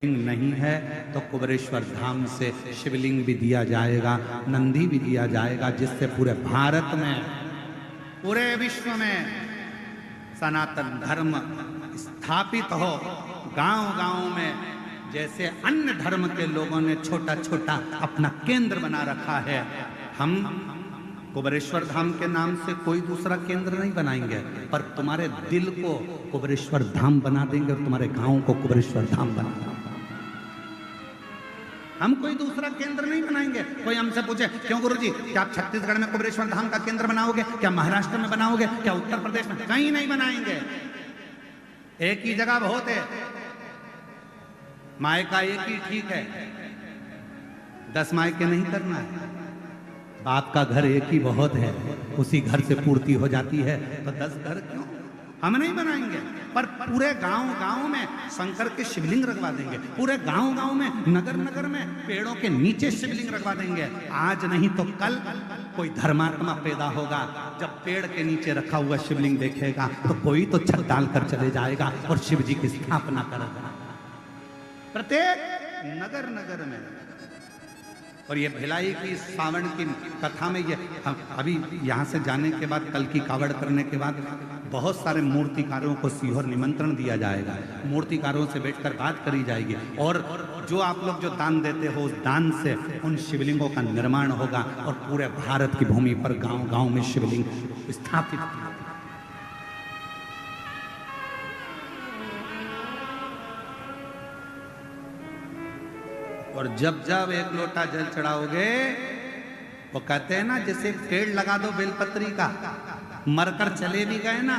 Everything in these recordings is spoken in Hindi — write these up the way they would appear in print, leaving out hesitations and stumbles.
नहीं है तो कुबेरेश्वर धाम से शिवलिंग भी दिया जाएगा, नंदी भी दिया जाएगा, जिससे पूरे भारत में, पूरे विश्व में सनातन धर्म स्थापित हो। गांव-गांव में जैसे अन्य धर्म के लोगों ने छोटा छोटा अपना केंद्र बना रखा है, हम कुबेरेश्वर धाम के नाम से कोई दूसरा केंद्र नहीं बनाएंगे, पर तुम्हारे दिल को कुबेरेश्वर धाम बना देंगे और तुम्हारे गांव को कुबेरेश्वर धाम बना देंगे। हम कोई दूसरा केंद्र नहीं बनाएंगे। कोई हमसे पूछे क्यों गुरुजी, क्या आप छत्तीसगढ़ में कुबेरेश्वर धाम का केंद्र बनाओगे, क्या महाराष्ट्र में बनाओगे, क्या उत्तर प्रदेश में? कहीं नहीं बनाएंगे। एक ही जगह बहुत है, मायका एक ही ठीक है, 10 मायके नहीं करना है। बाप का घर एक ही बहुत है, उसी घर से पूर्ति हो जाती है, तो 10 घर क्यों? हम नहीं बनाएंगे, पर पूरे गांव-गांव में शंकर के शिवलिंग रखवा देंगे। पूरे गांव-गांव में, नगर-नगर में पेड़ों के नीचे शिवलिंग रखवा देंगे। आज नहीं तो कल कोई धर्मात्मा पैदा होगा, जब पेड़ के नीचे रखा हुआ शिवलिंग देखेगा तो कोई तो छत डालकर चले जाएगा और शिव जी की स्थापना करेगा प्रत्येक नगर-नगर में। और ये भिलाई की सावन की कथा में ये अभी यहाँ से जाने के बाद, कल की कावड़ करने के बाद बहुत सारे मूर्तिकारों को सीहोर निमंत्रण दिया जाएगा। मूर्तिकारों से बैठकर बात करी जाएगी और जो आप लोग जो दान देते हो, उस दान से उन शिवलिंगों का निर्माण होगा और पूरे भारत की भूमि पर गांव-गांव में शिवलिंग स्थापित किए। और जब जब एक लोटा जल चढ़ाओगे, वो कहते हैं ना, जैसे पेड़ लगा दो बेलपत्री का, मरकर चले भी गए ना,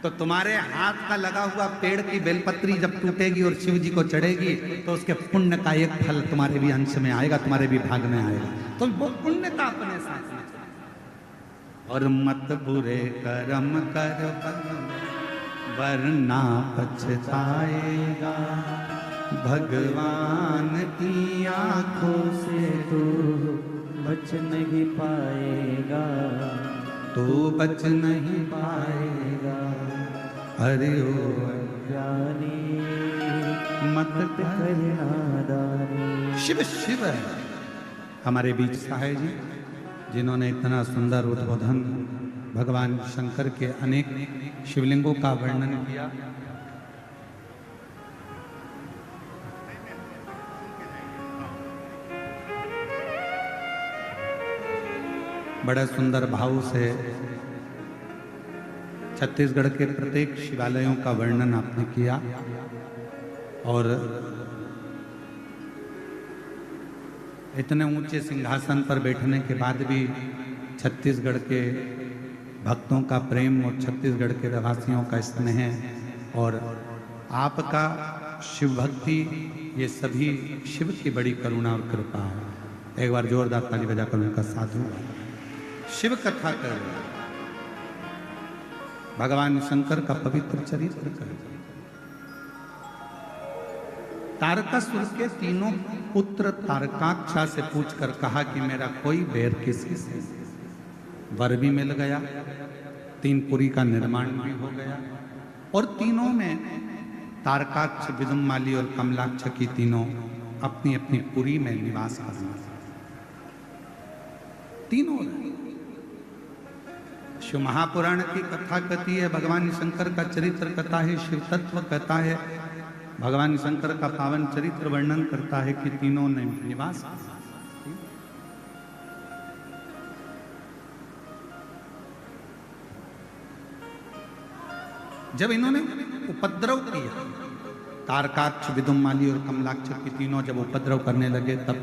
तो तुम्हारे हाथ का लगा हुआ पेड़ की बेलपत्री जब टूटेगी और शिव जी को चढ़ेगी तो उसके पुण्य का एक फल तुम्हारे भी अंश में आएगा, तुम्हारे भी भाग में आएगा। तो वो पुण्य का अपने साथ में। और मत बुरे कर्म कर वरना पछताएगा, भगवान की आंखों से तू बच नहीं पाएगा, तू बच नहीं पाएगा। अरे ओ अज्ञानी मत कर नादानी। शिव शिव है हमारे बीच साहे जी, जिन्होंने इतना सुंदर उद्बोधन भगवान शंकर के अनेक शिवलिंगों का वर्णन किया। बड़े सुंदर भाव से छत्तीसगढ़ के प्रत्येक शिवालयों का वर्णन आपने किया। और इतने ऊंचे सिंहासन पर बैठने के बाद भी छत्तीसगढ़ के भक्तों का प्रेम और छत्तीसगढ़ के रहवासियों का स्नेह और आपका शिव भक्ति, ये सभी शिव की बड़ी करुणा और कृपा है। एक बार जोरदार ताली बजाकर उनका साधु शिव कथा कर, भगवान शंकर का पवित्र चरित्र कर। तारकासुर के तीनों पुत्र तारकाक्षा से पूछकर कहा कि मेरा कोई बैर किसी से। वर भी मिल गया, 3 पुरी का निर्माण भी हो गया और तीनों में तारकाक्ष, विदुम्माली और कमलाक्ष की तीनों अपनी अपनी पुरी में निवास करना। तीनों शिव महापुराण की कथा कहती है, भगवान शंकर का चरित्र कथा है, शिव तत्व कहता है, भगवान शंकर का पावन चरित्र वर्णन करता है कि तीनों ने निवास। जब इन्होंने उपद्रव किया, तारकाक्ष, विदुम्माली और कमलाक्ष की तीनों जब उपद्रव करने लगे, तब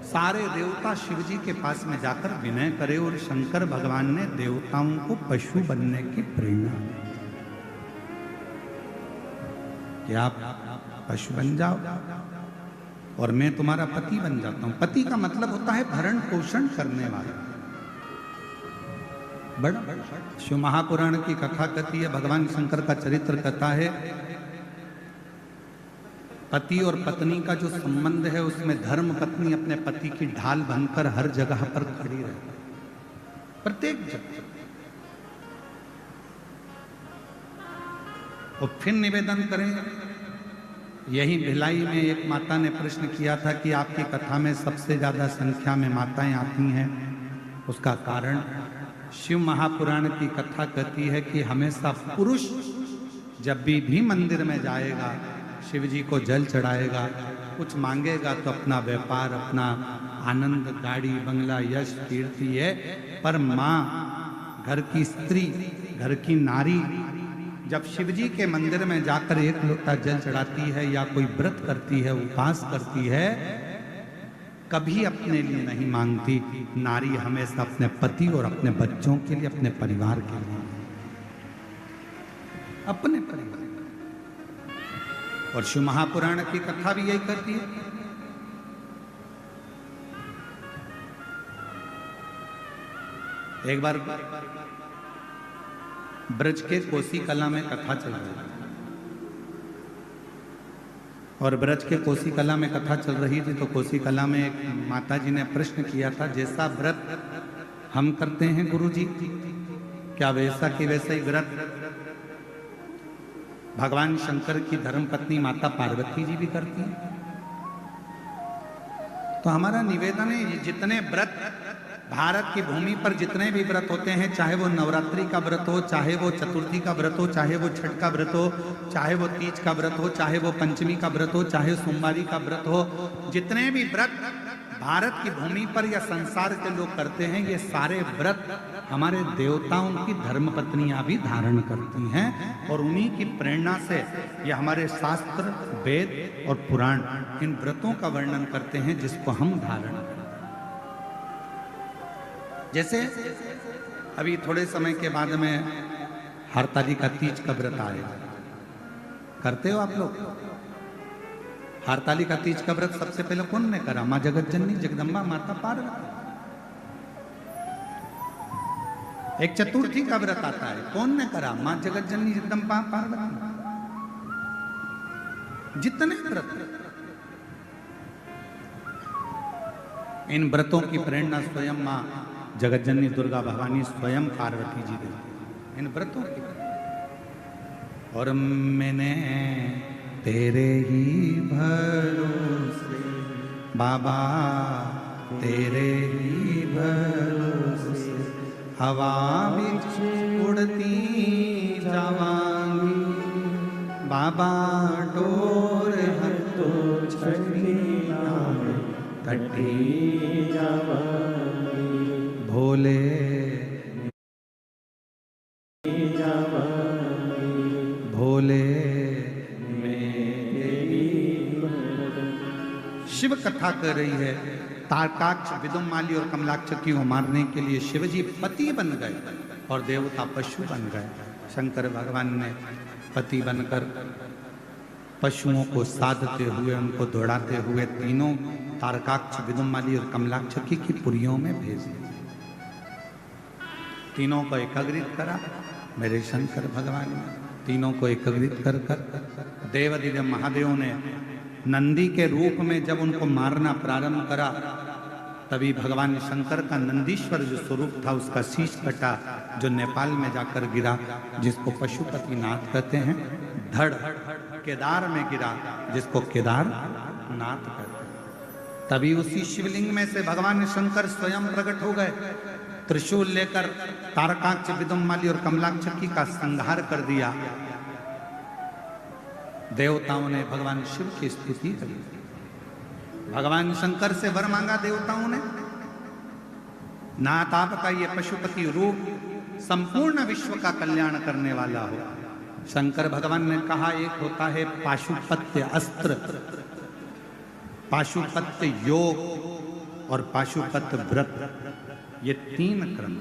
सारे देवता शिव जी के पास में जाकर विनय करे और शंकर भगवान ने देवताओं को पशु बनने की प्रेरणा कि आप पशु बन जाओ और मैं तुम्हारा पति बन जाता हूं। पति का मतलब होता है भरण पोषण करने वाला। बड़ा शिव महापुराण की कथा कहती है, भगवान शंकर का चरित्र कहता है, पति और पत्नी का जो संबंध है उसमें धर्म पत्नी अपने पति की ढाल बनकर हर जगह पर खड़ी रहती, प्रत्येक जगह। और फिर निवेदन करें यही भिलाई में एक माता ने प्रश्न किया था कि आपकी कथा में सबसे ज्यादा संख्या में माताएं आती हैं, उसका कारण शिव महापुराण की कथा कहती है कि हमेशा पुरुष जब भी मंदिर में जाएगा, शिव जी को जल चढ़ाएगा, कुछ मांगेगा तो अपना व्यापार, अपना आनंद, गाड़ी, बंगला, यश, कीर्ति है। पर माँ, घर की स्त्री, घर की नारी जब शिव जी के मंदिर में जाकर एक लोटा जल चढ़ाती है या कोई व्रत करती है, उपवास करती है, कभी अपने लिए नहीं मांगती। नारी हमेशा अपने पति और अपने बच्चों के लिए, अपने परिवार के लिए, अपने परिवार। और शिव महापुराण की कथा भी यही करती है। एक बार ब्रज के कोसी कला में कथा चल रही थी, और ब्रज के कोसी कला में कथा चल रही थी तो कोसी कला में एक माता जी ने प्रश्न किया था, जैसा व्रत हम करते हैं गुरुजी, क्या वैसा कि वैसा ही व्रत भगवान शंकर की धर्मपत्नी माता पार्वती जी भी करती हैं? तो हमारा निवेदन है, जितने व्रत भारत की भूमि पर जितने भी व्रत होते हैं, चाहे वो नवरात्रि का व्रत हो, चाहे वो चतुर्थी का व्रत हो, चाहे वो छठ का व्रत हो, चाहे वो तीज का व्रत हो, चाहे वो पंचमी का व्रत हो, चाहे सोमवारी का व्रत हो, जितने भी व्रत भारत की भूमि पर या संसार के लोग करते हैं, ये सारे व्रत हमारे देवताओं की धर्मपत्नियां भी धारण करती हैं, और उन्हीं की प्रेरणा से ये हमारे शास्त्र, वेद और पुराण इन व्रतों का वर्णन करते हैं जिसको हम धारण करते हैं। जैसे अभी थोड़े समय के बाद में हरतालिका तीज का व्रत आएगा, करते हो आप लोग? हरतालिका तीज का व्रत सबसे पहले कौन ने करा? माँ जगत जननी जगदम्बा माता पार्वती। एक चतुर्थी का व्रत आता है, कौन ने करा? माँ जगत जननी जगदम्बा पार्वती। जितने व्रत, इन व्रतों की प्रेरणा स्वयं माँ जगत जननी दुर्गा भवानी स्वयं पार्वती जी देती इन व्रतों की। और मैंने तेरे ही भरोसे बाबा, तेरे ही भरोसे हवा बिच उड़ती जावांगी बाबा, डोर है तो छठी कटी जावांगी भोले भोले। शिव कथा कर रही है, तारकाक्ष, विदुमाली और कमलाक्ष की को मारने के लिए शिवजी पति बन गए और देवता पशु बन गए। शंकर भगवान ने पति बनकर पशुओं को साधते हुए, उनको दौड़ाते हुए तीनों तारकाक्ष, विदुमाली और कमलाक्ष की पुरियों में भेज दिया। तीनों को एकाग्रित करा मेरे शंकर भगवान ने। तीनों को एकाग्रित कर देवादिदेव महादेव ने नंदी के रूप में जब उनको मारना प्रारंभ करा, तभी भगवान शंकर का नंदीश्वर जो स्वरूप था उसका शीश कटा, जो नेपाल में जाकर गिरा, जिसको पशुपति नाथ कहते हैं। धड़ केदार में गिरा, जिसको केदार नाथ कहते हैं। तभी उसी शिवलिंग में से भगवान शंकर स्वयं प्रकट हो गए, त्रिशूल लेकर तारकाक्ष, विदुमाली और कमलाक्ष का संहार कर दिया। देवताओं ने भगवान शिव की स्तुति करी। भगवान शंकर से वर मांगा देवताओं ने, नाथ आपका ये पशुपति रूप संपूर्ण विश्व का कल्याण करने वाला हो। शंकर भगवान ने कहा, एक होता है पाशुपत्य अस्त्र, पाशुपत्य योग और पाशुपत्य व्रत, ये तीन क्रम।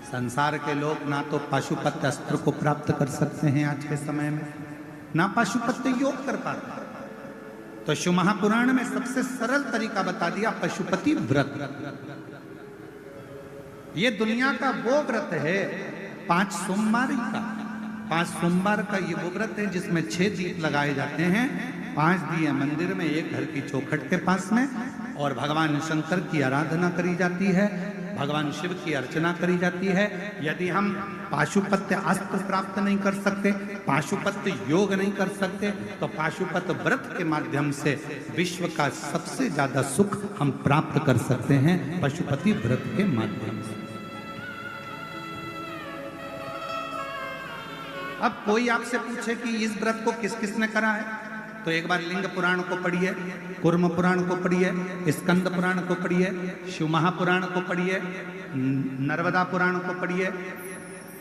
संसार के लोग ना तो पाशुपत्य अस्त्र को प्राप्त कर सकते हैं आज के समय में, ना पाशुपत्य योग कर पाते। तो शिव महापुराण में सबसे सरल तरीका बता दिया, पशुपति व्रत। ये दुनिया का वो व्रत है 5 सोमवार का। 5 सोमवार का ये वो व्रत है जिसमें 6 दीप लगाए जाते हैं, 5 दिए मंदिर में, एक घर की चौखट के पास में, और भगवान शंकर की आराधना करी जाती है। भगवान शिव की अर्चना करी जाती है। यदि हम पाशुपत्य अस्त्र प्राप्त नहीं कर सकते, पाशुपत्य योग नहीं कर सकते, तो पाशुपत्य व्रत के माध्यम से विश्व का सबसे ज्यादा सुख हम प्राप्त कर सकते हैं, पशुपति व्रत के माध्यम से। अब कोई आपसे पूछे कि इस व्रत को किस किसने करा है, तो एक बार लिंग पुराण को पढ़िए, कूर्म पुराण को पढ़िए, स्कंद पुराण को पढ़िए, शिव महापुराण को पढ़िए, नर्मदा पुराण को पढ़िए।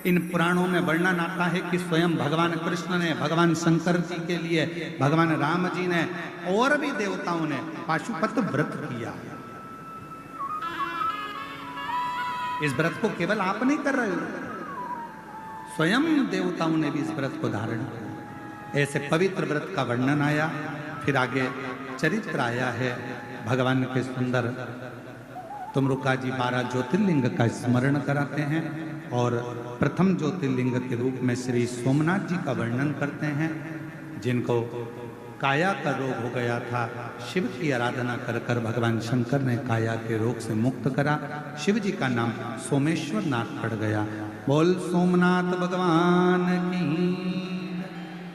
इन पुराणों में वर्णन आता है कि स्वयं भगवान कृष्ण ने, भगवान शंकर जी के लिए, भगवान राम जी ने और भी देवताओं ने पाशुपत व्रत किया। इस व्रत को केवल आप नहीं कर रहे हो, स्वयं देवताओं ने भी इस व्रत को धारण किया। ऐसे पवित्र व्रत का वर्णन आया। फिर आगे चरित्र आया है भगवान के सुंदर। तुमरुका जी 12 ज्योतिर्लिंग का स्मरण कराते हैं और प्रथम ज्योतिर्लिंग के रूप में श्री सोमनाथ जी का वर्णन करते हैं, जिनको काया का रोग हो गया था। शिव की आराधना कर कर भगवान शंकर ने काया के रोग से मुक्त करा। शिव जी का नाम सोमेश्वर नाथ पड़ गया। बोल सोमनाथ भगवान की।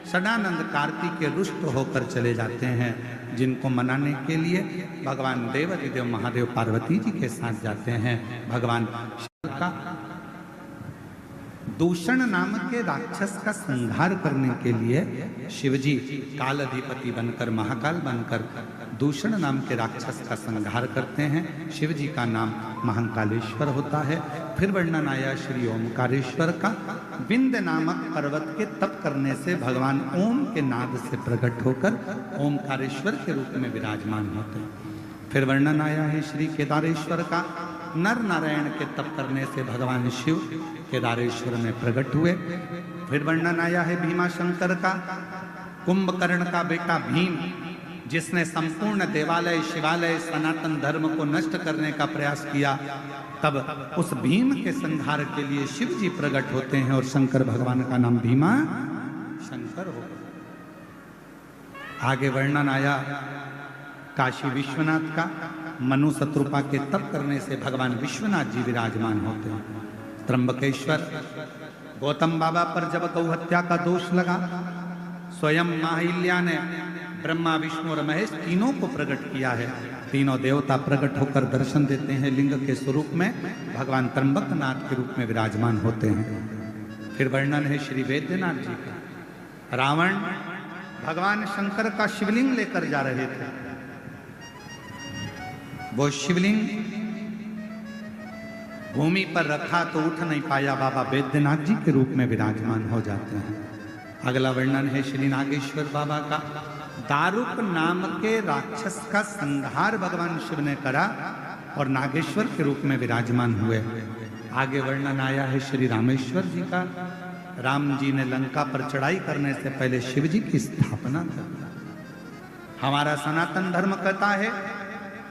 सदानंद कार्तिक के रुष्ट होकर चले जाते हैं, जिनको मनाने के लिए भगवान देवाधिदेव महादेव पार्वती जी के साथ जाते हैं। भगवान शिव का दूषण नाम के राक्षस का संहार करने के लिए शिवजी काल अधिपति बनकर, महाकाल बनकर दूषण नाम के राक्षस का संहार करते हैं। शिवजी का नाम महाकालेश्वर होता है। फिर वर्णन आया श्री ओमकारेश्वर का। विंध्य नामक पर्वत के तप करने से भगवान ओम के नाद से प्रकट होकर ओमकारेश्वर के रूप में विराजमान होते हैं। फिर वर्णन आया है श्री केदारेश्वर का। नर नारायण के तप करने से भगवान शिव केदारेश्वर में प्रकट हुए। फिर वर्णन आया है भीमा शंकर का। कुंभकर्ण का बेटा भीम, जिसने संपूर्ण देवालय, शिवालय, सनातन धर्म को नष्ट करने का प्रयास किया, तब उस भीम के संहार के लिए शिव जी प्रकट होते हैं और शंकर भगवान का नाम भीमा शंकर हो। आगे वर्णन आया काशी विश्वनाथ का। मनु शत्रुपा के तप करने से भगवान विश्वनाथ जी विराजमान होते हैं। त्र्यंबकेश्वर, गौतम बाबा पर जब गौ हत्या का दोष लगा, स्वयं माहिल्या ने ब्रह्मा, विष्णु और महेश तीनों को प्रकट किया है। तीनों देवता प्रकट होकर दर्शन देते हैं लिंग के स्वरूप में। भगवान त्र्यंबकनाथ के रूप में विराजमान होते हैं। फिर वर्णन है श्री वैद्यनाथ जी का। रावण भगवान शंकर का शिवलिंग लेकर जा रहे थे। वो शिवलिंग भूमि पर रखा तो उठ नहीं पाया, बाबा वैद्यनाथ जी के रूप में विराजमान हो जाते हैं। अगला वर्णन है श्री नागेश्वर बाबा का। दारुक नाम के राक्षस का संहार भगवान शिव ने करा और नागेश्वर के रूप में विराजमान हुए। आगे वर्णन आया है श्री रामेश्वर जी का। राम जी ने लंका पर चढ़ाई करने से पहले शिव जी की स्थापना कर। हमारा सनातन धर्म कहता है,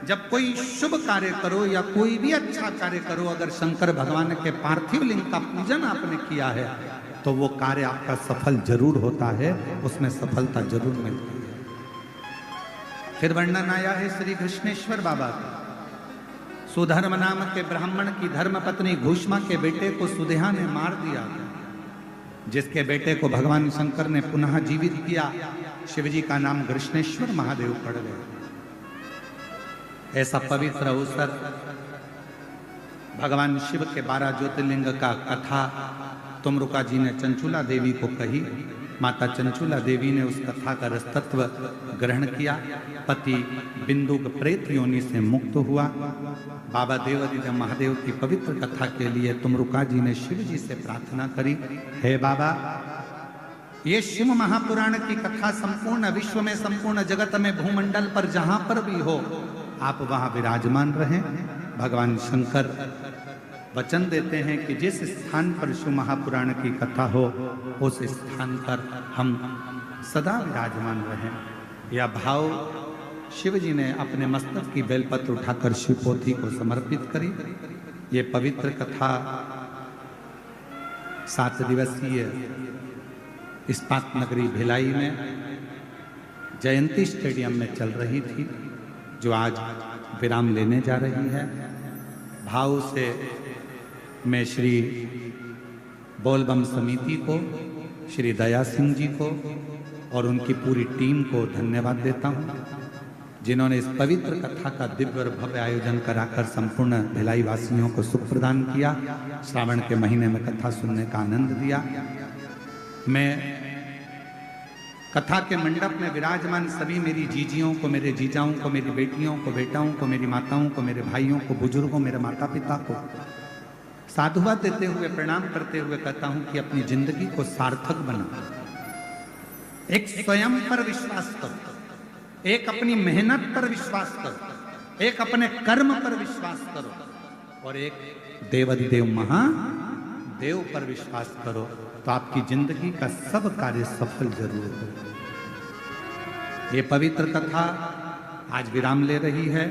जब कोई शुभ कार्य करो या कोई भी अच्छा कार्य करो, अगर शंकर भगवान के पार्थिव लिंग का पूजन आपने किया है तो वो कार्य आपका सफल जरूर होता है, उसमें सफलता जरूर मिलती है। फिर वर्णन आया है श्री कृष्णेश्वर बाबा का। सुधर्म नाम के ब्राह्मण की धर्म पत्नी घूष्मा के बेटे को सुदेहा ने मार दिया, जिसके बेटे को भगवान शंकर ने पुनः जीवित किया। शिवजी का नाम कृष्णेश्वर महादेव पड़ गए। ऐसा पवित्र अवसर भगवान शिव के 12 ज्योतिर्लिंग का कथा तुमरुका जी ने चंचुला देवी को कही। माता चंचुला देवी ने उस कथा का रसतत्व ग्रहण किया। पति बिंदुक प्रेत योनि से मुक्त हुआ। बाबा देवाधिदेव महादेव की पवित्र कथा के लिए तुमरुका जी ने शिव जी से प्रार्थना करी, हे बाबा, ये शिव महापुराण की कथा संपूर्ण विश्व में, संपूर्ण जगत में, भूमंडल पर जहां पर भी हो, आप वहां विराजमान रहें। भगवान शंकर वचन देते हैं कि जिस स्थान पर शिव महापुराण की कथा हो, उस स्थान पर हम सदा विराजमान रहें। यह भाव शिव जी ने अपने मस्तक की बेलपत्र उठाकर शिवपोथी को समर्पित करी। ये पवित्र कथा 7 दिवसीय इस्पात नगरी भिलाई में जयंती स्टेडियम में चल रही थी, जो आज विराम लेने जा रही है। भाव से मैं श्री बोलबम समिति को, श्री दया सिंह जी को और उनकी पूरी टीम को धन्यवाद देता हूँ, जिन्होंने इस पवित्र कथा का दिव्य और भव्य आयोजन कराकर संपूर्ण भिलाई वासियों को सुख प्रदान किया, श्रावण के महीने में कथा सुनने का आनंद दिया। मैं कथा के मंडप में विराजमान सभी मेरी जीजियों को, मेरे जीजाओं को, मेरी बेटियों को, बेटाओं को, मेरी माताओं को, मेरे भाइयों को, बुजुर्गों, मेरे माता पिता को साधुवाद देते हुए, प्रणाम करते हुए कहता हूं कि अपनी जिंदगी को सार्थक बनाओ। एक स्वयं पर विश्वास करो, एक अपनी मेहनत पर विश्वास करो, एक अपने कर्म पर विश्वास करो और एक देवाधिदेव महादेव पर विश्वास करो, तो आपकी जिंदगी का सब कार्य सफल जरूर हो। ये पवित्र कथा आज विराम ले रही है।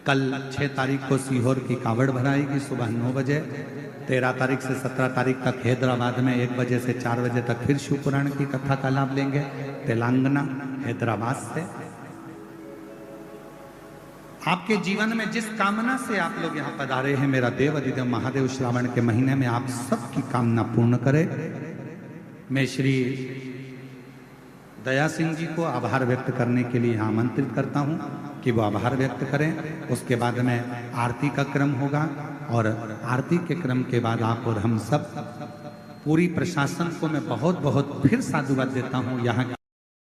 कल 6 तारीख को सीहोर की कावड़ भराएगी सुबह 9 बजे। 13 तारीख से 17 तारीख तक हैदराबाद में 1 बजे से 4 बजे तक फिर शिव पुराण की कथा का लाभ लेंगे, तेलंगाना हैदराबाद से। आपके जीवन में जिस कामना से आप लोग यहाँ पधारे हैं, मेरा देव अधिदेव महादेव श्रावण के महीने में आप सबकी कामना पूर्ण करे। मैं श्री दया सिंह जी को आभार व्यक्त करने के लिए यहाँ आमंत्रित करता हूँ कि वो आभार व्यक्त करें। उसके बाद में आरती का क्रम होगा और आरती के क्रम के बाद आप और हम सब पूरी प्रशासन को मैं बहुत बहुत फिर साधुवाद देता हूँ। यहाँ